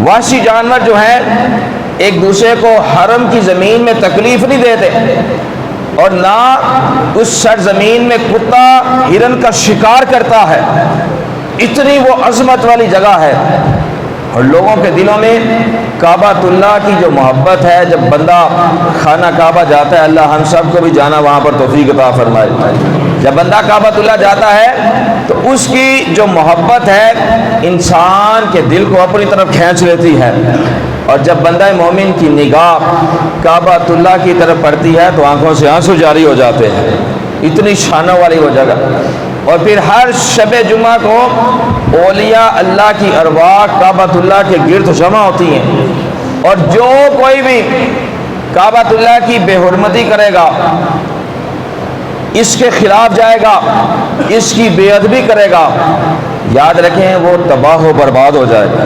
وحشی جانور جو ہیں ایک دوسرے کو حرم کی زمین میں تکلیف نہیں دیتے، اور نہ اس سرزمین میں کتا ہرن کا شکار کرتا ہے، اتنی وہ عظمت والی جگہ ہے۔ اور لوگوں کے دلوں میں کعبۃ اللہ کی جو محبت ہے، جب بندہ خانہ کعبہ جاتا ہے، اللہ ہم سب کو بھی جانا وہاں پر توفیق عطا فرمائے، جب بندہ کعبۃ اللہ جاتا ہے تو اس کی جو محبت ہے انسان کے دل کو اپنی طرف کھینچ لیتی ہے، اور جب بندہ مومن کی نگاہ کعبۃ اللہ کی طرف پڑتی ہے تو آنکھوں سے آنسو جاری ہو جاتے ہیں، اتنی شانوں والی وہ جگہ۔ اور پھر ہر شب جمعہ کو اولیاء اللہ کی ارواح کعبۃ اللہ کے گرد جمع ہوتی ہیں، اور جو کوئی بھی کعبۃ اللہ کی بے حرمتی کرے گا، اس کے خلاف جائے گا، اس کی بے ادبی کرے گا، یاد رکھیں وہ تباہ و برباد ہو جائے گا۔